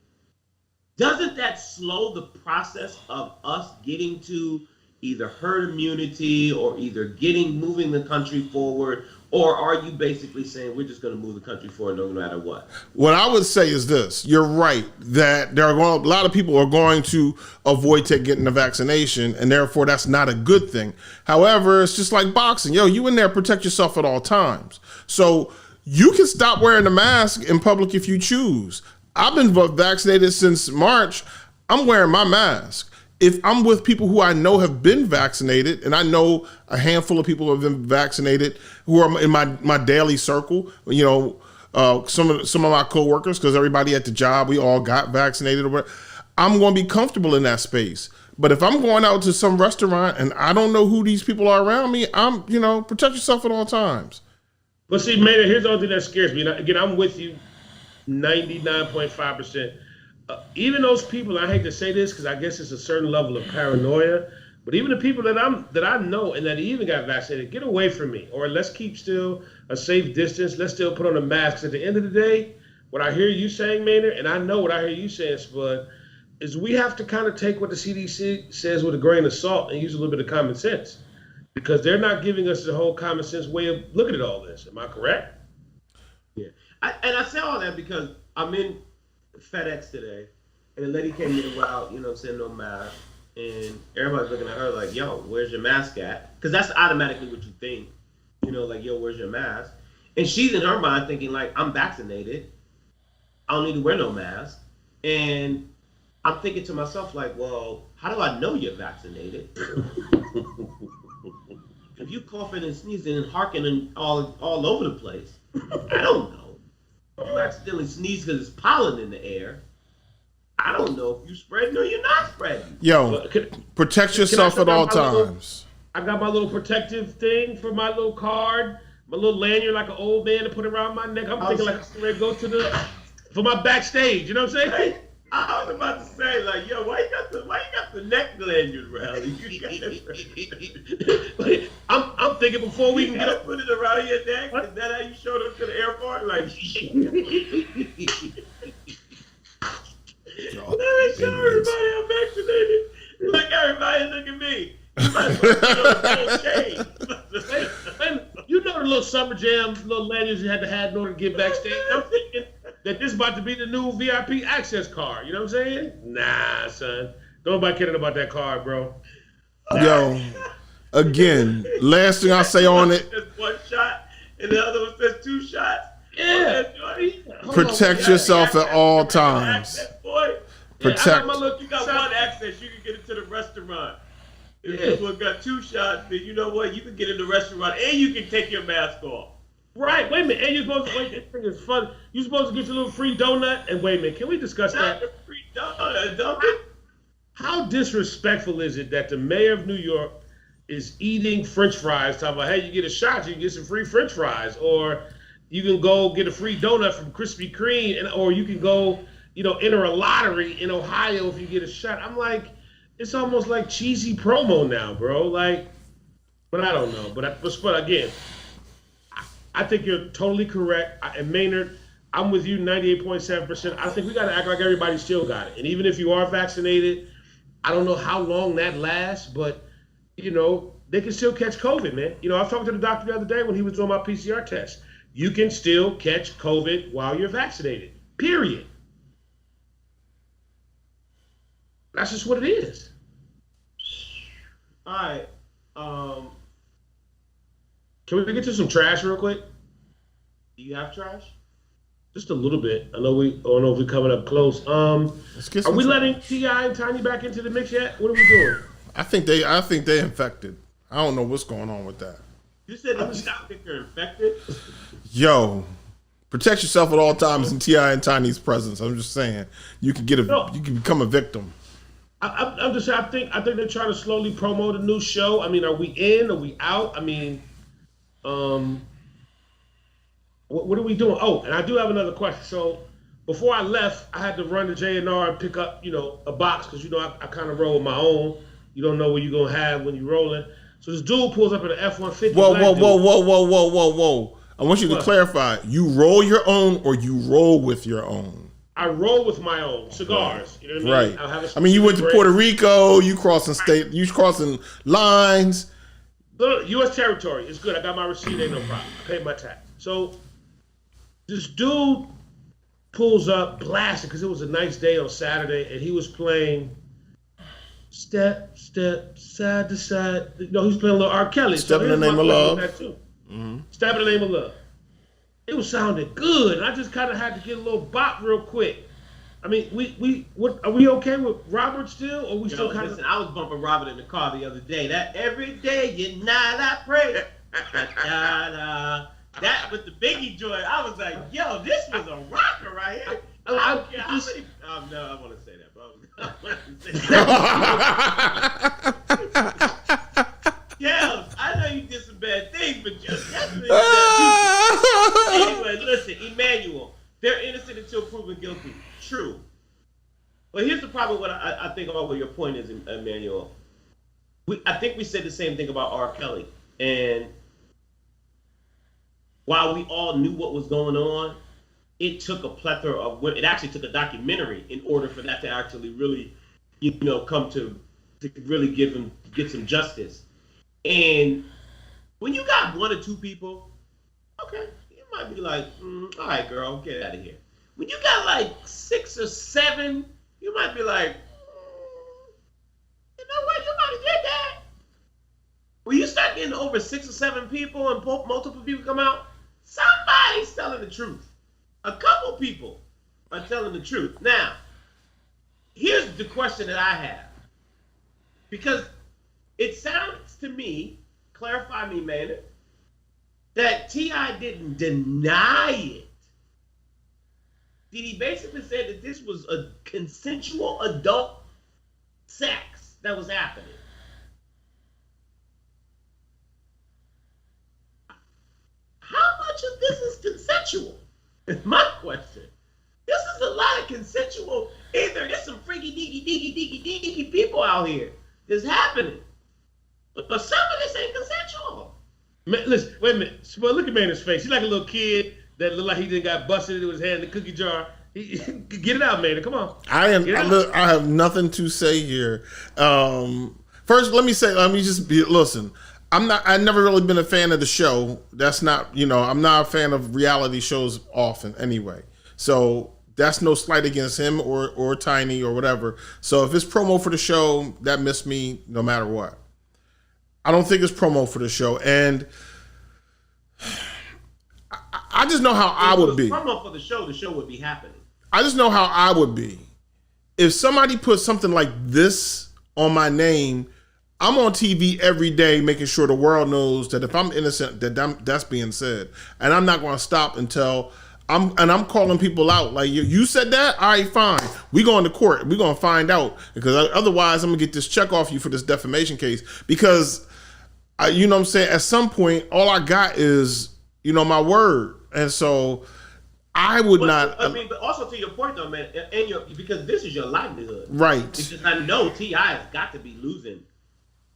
Doesn't that slow the process of us getting to either herd immunity or either moving the country forward? Or are you basically saying we're just going to move the country forward no matter what? What I would say is this. You're right that a lot of people are going to avoid getting the vaccination, and therefore that's not a good thing. However, it's just like boxing. You in there, protect yourself at all times. So you can stop wearing the mask in public if you choose. I've been vaccinated since March. I'm wearing my mask. If I'm with people who I know have been vaccinated, and I know a handful of people who have been vaccinated who are in my daily circle, some of my coworkers, because everybody at the job, we all got vaccinated or whatever, I'm going to be comfortable in that space. But if I'm going out to some restaurant and I don't know who these people are around me, protect yourself at all times. But see, Maynard, here's the only thing that scares me. And again, I'm with you 99.5%. Even those people, I hate to say this because I guess it's a certain level of paranoia, but even the people that I know and that even got vaccinated, get away from me. Or let's keep still a safe distance. Let's still put on a mask. At the end of the day, what I hear you saying, Maynard, and I know what I hear you saying, Spud, is we have to kind of take what the CDC says with a grain of salt and use a little bit of common sense, because they're not giving us the whole common sense way of looking at all this. Am I correct? Yeah. I say all that because I'm in FedEx today, and a lady came in without, no mask, and everybody's looking at her like, yo, where's your mask at? Because that's automatically what you think, like, yo, where's your mask? And she's in her mind thinking like, I'm vaccinated, I don't need to wear no mask. And I'm thinking to myself like, well, how do I know you're vaccinated? If you coughing and sneezing and harking all over the place, I don't know. You accidentally sneeze because it's pollen in the air. I don't know if you spreading or you're not spreading. Protect yourself at all times. I got my little protective thing for my little card, my little lanyard like an old man to put around my neck. I'm thinking like I'm ready to go for my backstage. You know what I'm saying? I was about to say, like, yo, why you got the neck lanyard around? I'm thinking before we can get up, put it around your neck. What? Is that how you showed up to the airport? Like, let me show everybody I'm vaccinated. Look, everybody, look at me. You know the little Summer Jam, little lanyards you had to have in order to get backstage. I'm thinking that this is about to be the new VIP access card. You know what I'm saying? Nah, son. Don't nobody caring about that card, bro. Yo, again, last thing I say on it. Just one shot, and the other one says 2 shots. Yeah. Protect yourself at all times. Protect. You got one access, you can get into the restaurant. If you got 2 shots, then you know what? You can get in the restaurant and you can take your mask off. Right, wait a minute. And you're supposed to, this thing is fun. You're supposed to get your little free donut. And wait a minute, can we discuss that? Not the free donut, Duncan. How disrespectful is it that the mayor of New York is eating French fries, talking about, hey, you get a shot, you can get some free French fries, or you can go get a free donut from Krispy Kreme, or you can go, enter a lottery in Ohio if you get a shot. I'm like, it's almost like cheesy promo now, bro. Like, but I don't know. But again, I think you're totally correct. And Maynard, I'm with you 98.7%. I think we got to act like everybody still got it. And even if you are vaccinated, I don't know how long that lasts, but, they can still catch COVID, man. I was talking to the doctor the other day when he was doing my PCR test. You can still catch COVID while you're vaccinated, period. That's just what it is. All right. Can we get to some trash real quick? Do you have trash? Just a little bit. I don't know if we're coming up close. Are we letting T.I. and Tiny back into the mix yet? What are we doing? I think they infected. I don't know what's going on with that. You said they're infected? Yo, protect yourself at all times in T.I. and Tiny's presence. I'm just saying, you can become a victim. I'm just saying, I think they're trying to slowly promote a new show. I mean, are we in? Are we out? I mean, what are we doing? Oh, and I do have another question. So before I left, I had to run to J&R and pick up, a box because, I kind of roll with my own. You don't know what you're going to have when you're rolling. So this dude pulls up in an F-150. Whoa. I want you to clarify. You roll your own or you roll with your own? I roll with my own cigars. You know what I mean? Right. You went to Puerto Rico. You crossing lines. Look, U.S. territory. It's good. I got my receipt. Ain't no problem. I paid my tax. So this dude pulls up blasting because it was a nice day on Saturday, and he was playing step, step, side to side. He was playing a little R. Kelly. Step in the Name of Love. Step in the Name of Love. It was sounding good, and I just kind of had to get a little bop real quick. I mean, are we okay with Robert still, or we still kind of? Listen, I was bumping Robert in the car the other day. That every day you night I pray. That with the Biggie joint, I was like, yo, this was a rocker right here. I want to say that, bro. Yeah, I know you did some bad things, but just definitely Anyway, listen, Emmanuel, they're innocent until proven guilty. True. But here's the problem with I think about what your point is, Emmanuel. I think we said the same thing about R. Kelly. And while we all knew what was going on, it took a plethora of it actually took a documentary in order for that to actually really, come to really get some justice. And when you got one or two people, okay, you might be like, all right, girl, get out of here. When you got like 6 or 7, you might be like, you know what, you might have did that. When you start getting over 6 or 7 people and multiple people come out, somebody's telling the truth. A couple people are telling the truth. Now, here's the question that I have. Because it sounds to me, clarify me, Maynard, that T.I. didn't deny it. Did he basically say that this was a consensual adult sex that was happening? How much of this is consensual? Is my question. This is a lot of consensual. Either there's some freaky deaky people out here that's happening, but some of this ain't consensual. Man, listen, wait a minute. Well, look at Maynard's face. He's like a little kid that looked like he just got busted into his hand in the cookie jar. Get it out, Maynard. Come on. I have nothing to say here. First, let me just listen. I've never really been a fan of the show. That's not, I'm not a fan of reality shows often anyway. So that's no slight against him or Tiny or whatever. So if it's promo for the show, that missed me no matter what. I don't think it's promo for the show. And I just know how I would be. If it was promo for the show would be happening. I just know how I would be. If somebody put something like this on my name, I'm on TV every day making sure the world knows that if I'm innocent, that's being said. And I'm not going to stop until I'm calling people out. Like, you said that? All right, fine. We going to court. We're going to find out. Because otherwise, I'm going to get this check off you for this defamation case. Because, you know what I'm saying? At some point, all I got is, my word. And so I would not. But also to your point, though, man, because this is your livelihood. Right. Because I know T.I. has got to be losing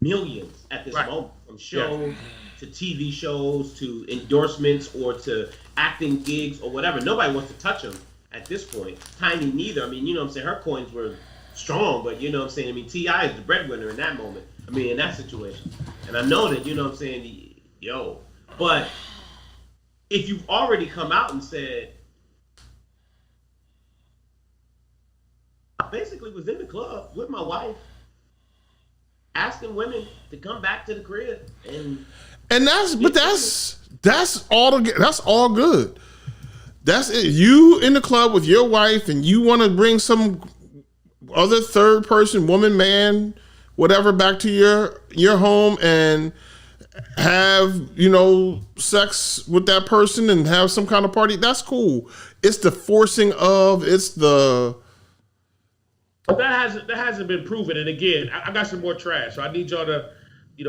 millions at this moment from shows, to TV shows, to endorsements, or to acting gigs or whatever. Nobody wants to touch him at this point. Tiny neither. I mean, you know what I'm saying? Her coins were strong, but you know what I'm saying? I mean, T.I. is the breadwinner in that moment. I mean, in that situation. And I know that, you know what I'm saying? But if you've already come out and said, I basically was in the club with my wife, asking women to come back to the crib, and that's all good. That's it. You in the club with your wife, and you want to bring some other third person, woman, man, whatever, back to your home and have, sex with that person and have some kind of party. That's cool. It's the forcing of, But that hasn't been proven. And again, I got some more trash, so I need y'all to,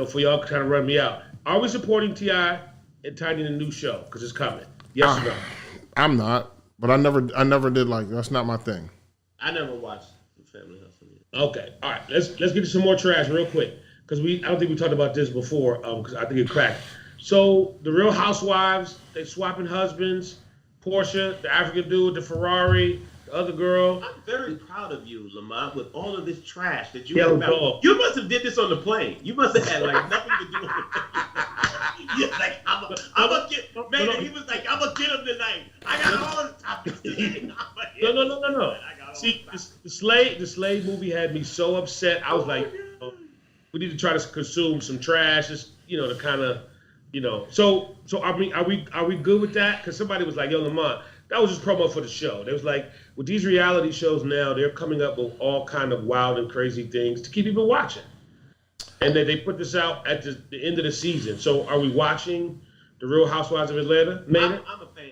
for y'all to kind of run me out. Are we supporting T.I. and Tiny in the new show? Because it's coming. Yes or no? I'm not, but I never did like, that's not my thing. I never watched The Family Hustle. Okay, all right. Let's get to some more trash real quick, because I don't think we talked about this before, because I think it cracked. So the Real Housewives, they swapping husbands. Portia, the African dude, the Ferrari, the other girl. I'm very proud of you, Lamont, with all of this trash that you have about. You must have did this on the plane. You must have had nothing to do with it. You're like, I'm gonna get, man. He was like, I'm gonna get him tonight. I got all the topics today. No. See, the Slave movie had me so upset. I was like, we need to try to consume some trash, just to kind of, So are we good with that? Because somebody was like, yo, Lamont, that was just promo for the show. They was like, with these reality shows now, they're coming up with all kind of wild and crazy things to keep people watching. And then they put this out at the end of the season. So are we watching The Real Housewives of Atlanta? Maynard? I'm a fan.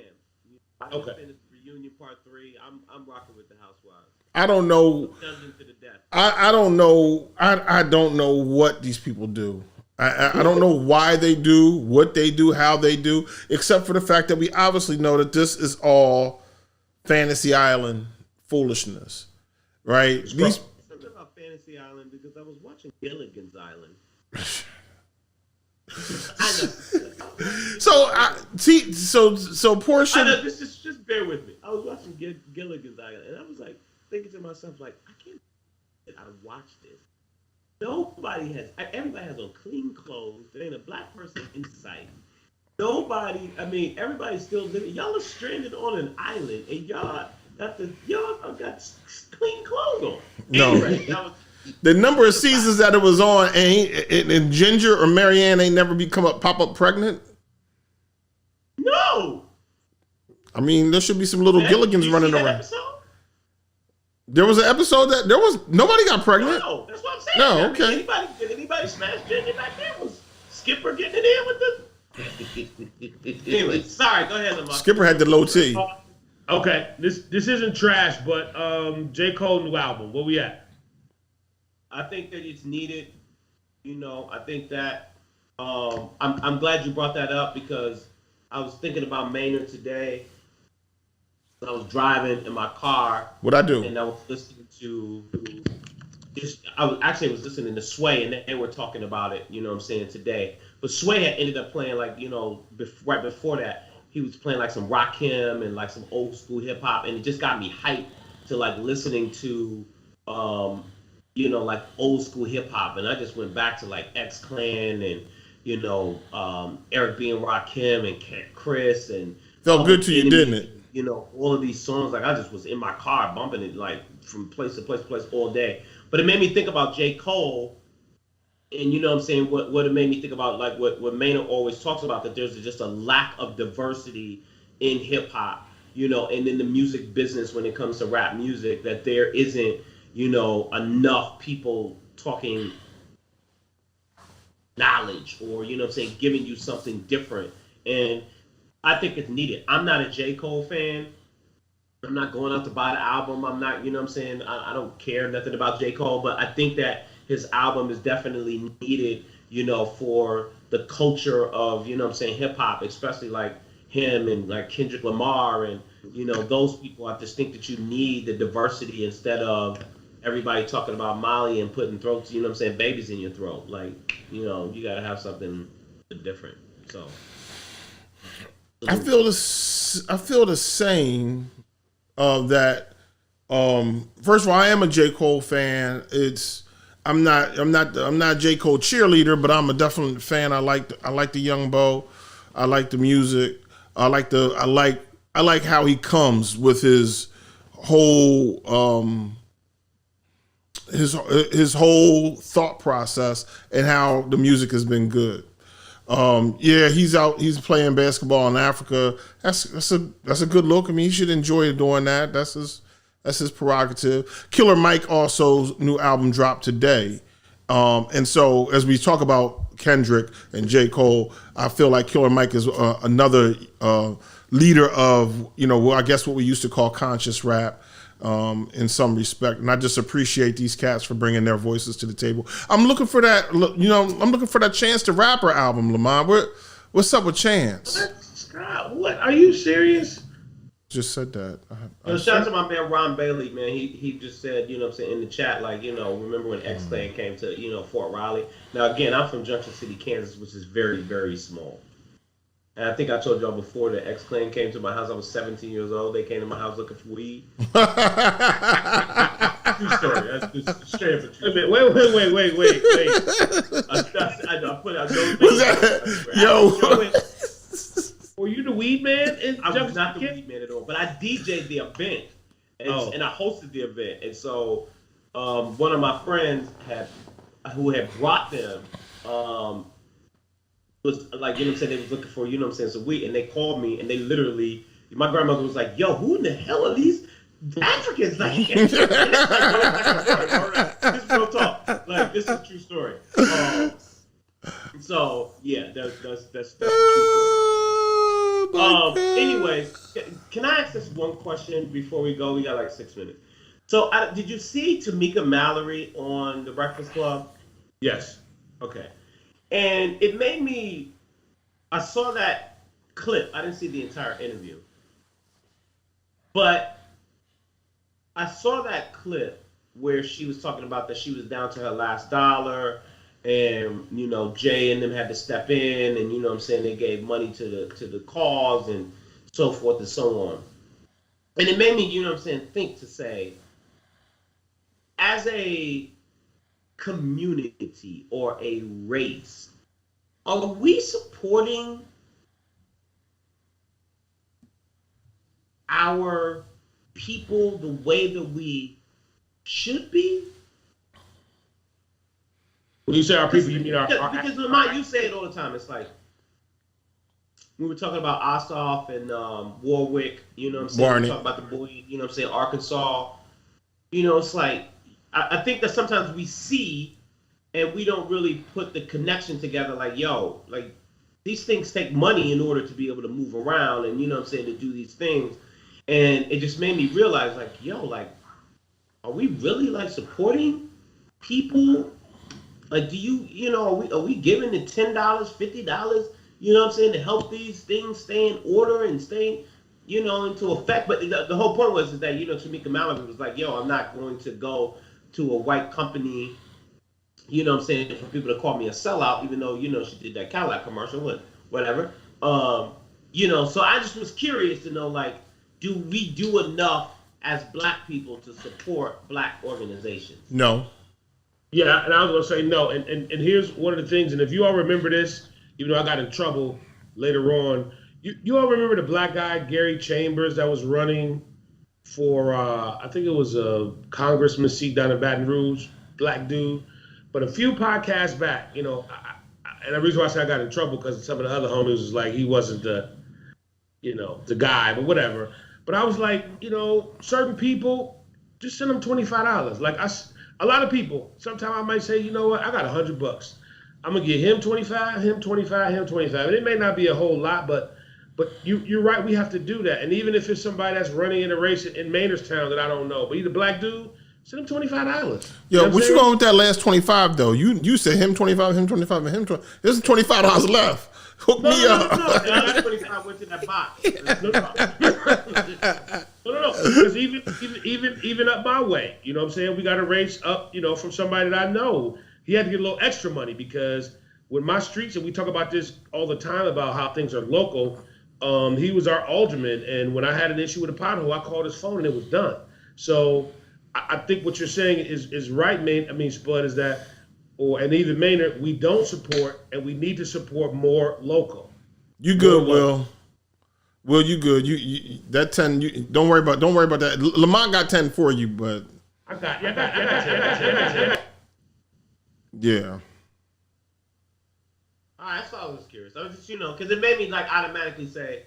Okay. Reunion Part 3. I'm rocking with the Housewives. I don't know. To the death. I don't know. I don't know what these people do. I don't know why they do, what they do, how they do, except for the fact that we obviously know that this is all Fantasy Island foolishness, right? Something about Fantasy Island because I was watching Gilligan's Island. So Portia. I know, just bear with me. I was watching Gilligan's Island, and I was like thinking to myself, like, I can't. I watched this. Everybody has on clean clothes. There ain't a black person in sight. Everybody's still living. Y'all are stranded on an island, and y'all got clean clothes on. No. Anyway, the number of seasons that it was on, and Ginger or Marianne ain't never pop up pregnant. No. I mean, there should be some little Gilligans running around. Episode? There was an episode that nobody got pregnant. No, that's what I'm saying. No, okay. Did anybody smash Ginger back there? Was Skipper getting it in with the? Anyway, sorry. Go ahead, Lamar. Skipper had the low T. Okay, this isn't trash, but J. Cole new album. Where we at? I think that it's needed. I think that I'm glad you brought that up because I was thinking about Maynard today. I was driving in my car. What'd I do? And I was listening to I was listening to Sway, and they were talking about it, you know what I'm saying, today. But Sway had ended up playing, right before that, he was playing, some Rakim and, some old school hip-hop, and it just got me hyped to, listening to, old school hip-hop. And I just went back to, X-Clan and, Eric B. and Rakim and Chris and... Felt good to you, didn't it? All of these songs, I just was in my car bumping it, from place to place to place all day. But it made me think about J. Cole, and you know what I'm saying, what it made me think about, what Maynard always talks about, that there's just a lack of diversity in hip-hop, and in the music business when it comes to rap music, that there isn't, enough people talking knowledge or, giving you something different. And I think it's needed. I'm not a J. Cole fan. I'm not going out to buy the album. I'm not, I don't care nothing about J. Cole, but I think that his album is definitely needed, for the culture of, hip hop, especially him and Kendrick Lamar and, those people. I just think that you need the diversity instead of everybody talking about Molly and putting babies in your throat. You got to have something different. So I feel the same. That first of all, I am a J. Cole fan. I'm not J. Cole cheerleader, but I'm a definite fan. I like the young Bo. I like the music. I like how he comes with his whole his whole thought process and how the music has been good. He's playing basketball in Africa. That's a good look. I mean, he should enjoy doing that. That's his prerogative. Killer Mike also new album dropped today. And so as we talk about Kendrick and J. Cole, I feel like Killer Mike is another leader of, I guess what we used to call conscious rap. In some respect, and I just appreciate these cats for bringing their voices to the table. I'm looking for that, I'm looking for that Chance the Rapper album, Lamont. What's up with Chance? Scott, what? Are you serious? Just said that. Shout out to my man Ron Bailey, man. He just said, in the chat, remember when X-Clan came to, Fort Riley? Now, again, I'm from Junction City, Kansas, which is very, very small. And I think I told y'all before that X-Clan came to my house. I was 17 years old. They came to my house looking for weed. True story. That's just straight up a true story. Wait. I put out no Were you the weed man? I was not the weed man at all. But I DJ'd the event. And I hosted the event. And so one of my friends who had brought them was like, they was looking for, some weed, and they called me, and they literally, my grandmother was like, yo, who in the hell are these Africans? This is real talk. This is a true story. So, yeah, that's a true story. Anyways, can I ask this one question before we go? We got 6 minutes. So, did you see Tamika Mallory on The Breakfast Club? Yes. Okay. And it made me, I saw that clip. I didn't see the entire interview. But I saw that clip where she was talking about that she was down to her last dollar and, Jay and them had to step in and, they gave money to the cause and so forth and so on. And it made me, think to say, as a community or a race, are we supporting our people the way that we should be? When you say our people, you mean our because Lamont, you say it all the time. It's like we were talking about Ossoff and Warwick, We were talking about the boy, Arkansas. It's like I think that sometimes we see and we don't really put the connection together these things take money in order to be able to move around and, to do these things. And it just made me realize are we really supporting people? Do you, are we giving the $10, $50, to help these things stay in order and stay, into effect? But the whole point was that, Tamika Mallory was like, I'm not going to go to a white company, for people to call me a sellout, even though, she did that Cadillac commercial, whatever. So I just was curious to know, do we do enough as black people to support black organizations? No. Yeah, and I was going to say no. And here's one of the things, and if you all remember this, even though I got in trouble later on, you all remember the black guy, Gary Chambers, that was running for, I think it was a congressman seat down in Baton Rouge, black dude. But a few podcasts back, and the reason why I say I got in trouble because some of the other homies was like, he wasn't the guy, but whatever. But I was like, certain people, just send them $25. A lot of people, sometimes I might say, you know what, I got $100. I'm going to get him 25, him 25, him 25. And it may not be a whole lot, but you're right, we have to do that. And even if it's somebody that's running in a race in Maynardstown that I don't know, but he's a black dude, send him $25. Yo, what you going with that last 25 though? You said him 25, him 25, and him 20. There's $25 left. Hook me up. No, that 25 went to that box. No. Because even up my way, we got a race up, from somebody that I know. He had to get a little extra money because with my streets, and we talk about this all the time about how things are local. He was our alderman, and when I had an issue with a pothole, I called his phone and it was done. So I think what you're saying is right, Spud, is that, and even Maynard, we don't support, and we need to support more local. You good, Will? Will, you good? You that 10? Don't worry about that. Lamont got 10 for you, but I got 10. Yeah. All right, that's all I was curious. I was just, because it made me like automatically say,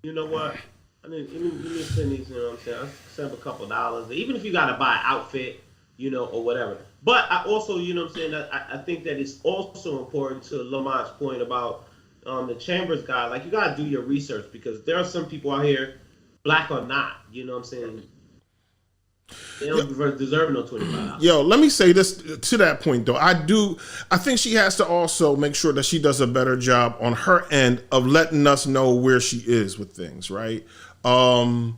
you know what? I mean, let me send these. You know what I'm saying? I'll send up a couple dollars, even if you gotta buy an outfit, or whatever. But I also, what I'm saying, I think that it's also important to Lamont's point about the Chambers guy. Like, you gotta do your research, because there are some people out here, black or not. You know what I'm saying? They don't deserve no $25. Yo, let me say this to that point though. I think she has to also make sure that she does a better job on her end of letting us know where she is with things, right? Some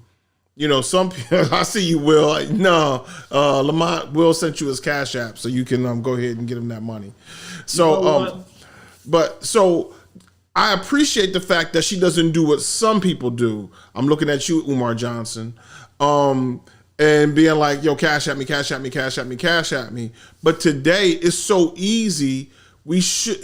people, I see you, Will. No, Lamont, Will sent you his Cash App, so you can go ahead and get him that money. So, so I appreciate the fact that she doesn't do what some people do. I'm looking at you, Umar Johnson. And being like, yo, cash at me. But today it's so easy. We should,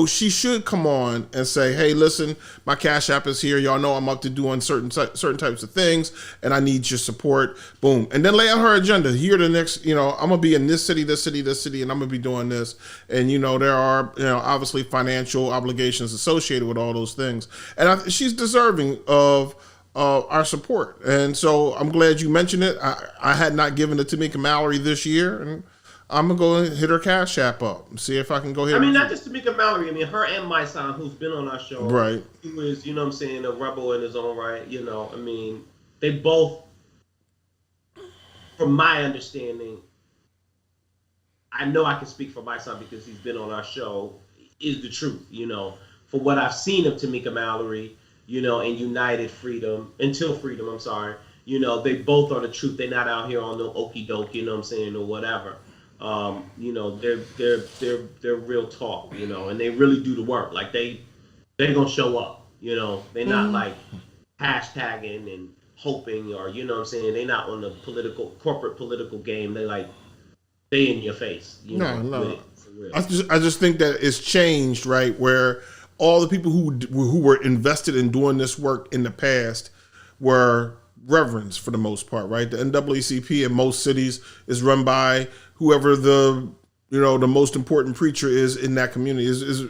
she should come on and say, hey, listen, my Cash App is here. Y'all know I'm up to doing certain types of things, and I need your support. Boom. And then lay out her agenda. Here the next, I'm going to be in this city, and I'm going to be doing this. And, there are, obviously financial obligations associated with all those things. And she's deserving of our support. And so I'm glad you mentioned it. I had not given it to Tamika Mallory this year, and I'm going to go and hit her Cash App up and see if I can go ahead. Not just Tamika Mallory. Her and my son, who's been on our show. Right. Who is, a rebel in his own right. They both, from my understanding, I know I can speak for my son because he's been on our show, is the truth, From what I've seen of Tamika Mallory, and United Freedom, Until Freedom, I'm sorry, they both are the truth. They're not out here on no okie doke, or whatever. They're real talk, and they really do the work. Like they're gonna show up, they're not like hashtagging and hoping, or they're not on the corporate political game. They in your face. No. I just think that it's changed, right? Where all the people who were invested in doing this work in the past were reverends for the most part, right? The NAACP in most cities is run by whoever the most important preacher is in that community. Is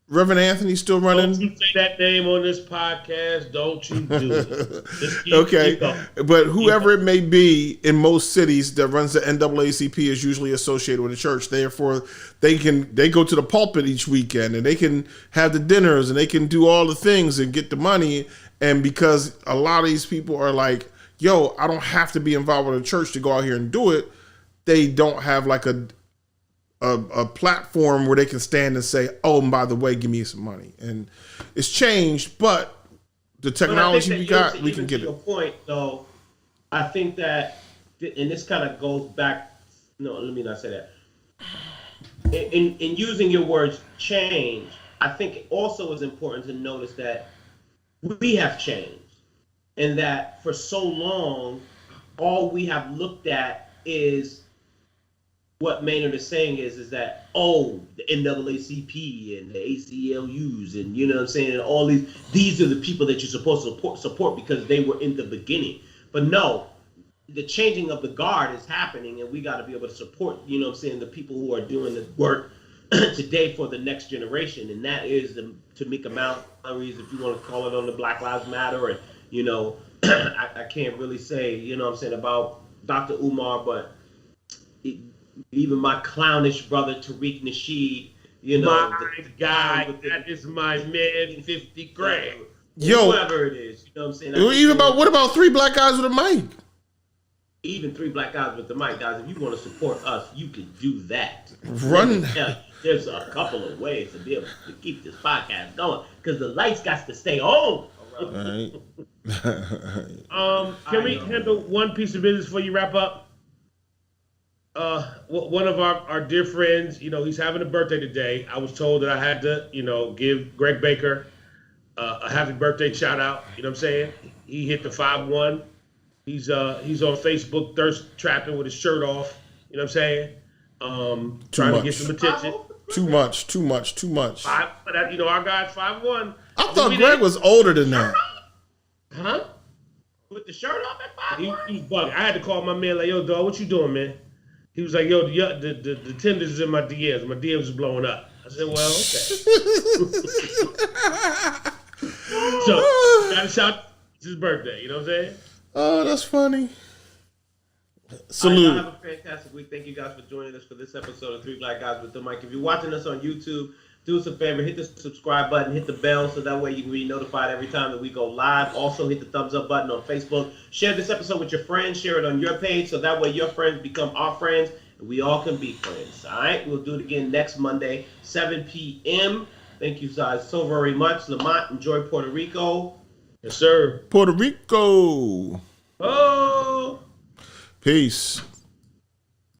Reverend Anthony still running? Don't you say that name on this podcast. Don't you do it. Okay. But whoever it may be in most cities that runs the NAACP is usually associated with the church. Therefore, they go to the pulpit each weekend, and they can have the dinners, and they can do all the things and get the money. And because a lot of these people are like, yo, I don't have to be involved with the church to go out here and do it, they don't have like a platform where they can stand and say, oh, and by the way, give me some money. And it's changed, but the technology we got, we can get it. To your point, though, I think that, and this kind of goes back, no, let me not say that. In using your words change, I think it also is important to notice that we have changed, and that for so long, all we have looked at is what Maynard is saying is that, the NAACP and the ACLUs and, and all these are the people that you're supposed to support because they were in the beginning. But no, the changing of the guard is happening, and we got to be able to support, the people who are doing the work today for the next generation. And that is the Tamika Mallory's, if you want to call it, on the Black Lives Matter. And, I can't really say, about Dr. Umar, but even my clownish brother Tariq Nasheed, my guy, that is my man, 50 grand. Yo, whoever it is, what about 3 black guys with a mic? Even 3 black guys with the mic, guys. If you want to support us, you can do that. There's a couple of ways to be able to keep this podcast going, because the lights got to stay on. Right. Can we handle one piece of business before you wrap up? One of our dear friends, he's having a birthday today. I was told that I had to, give Greg Baker a happy birthday shout out. You know what I'm saying? He hit the 5-1. He's on Facebook thirst trapping with his shirt off. You know what I'm saying? Trying to get some attention. Too much. Our guy's 5'1". I thought Greg was older than that. Huh? With the shirt off at 5'1"? He was bugging. I had to call my man like, yo, dog, what you doing, man? He was like, yo, the tenders is in my DMs. My DMs is blowing up. I said, well, okay. So, got to shout. It's his birthday. You know what I'm saying? Oh, that's funny. Salute. Have a fantastic week. Thank you guys for joining us for this episode of Three Black Guys with the Mic. If you're watching us on YouTube, do us a favor, hit the subscribe button, hit the bell so that way you can be notified every time that we go live. Also, hit the thumbs up button on Facebook. Share this episode with your friends. Share it on your page so that way your friends become our friends and we all can be friends. All right? We'll do it again next Monday, 7 p.m. Thank you guys so very much. Lamont, enjoy Puerto Rico. Yes, sir. Puerto Rico. Oh. Peace.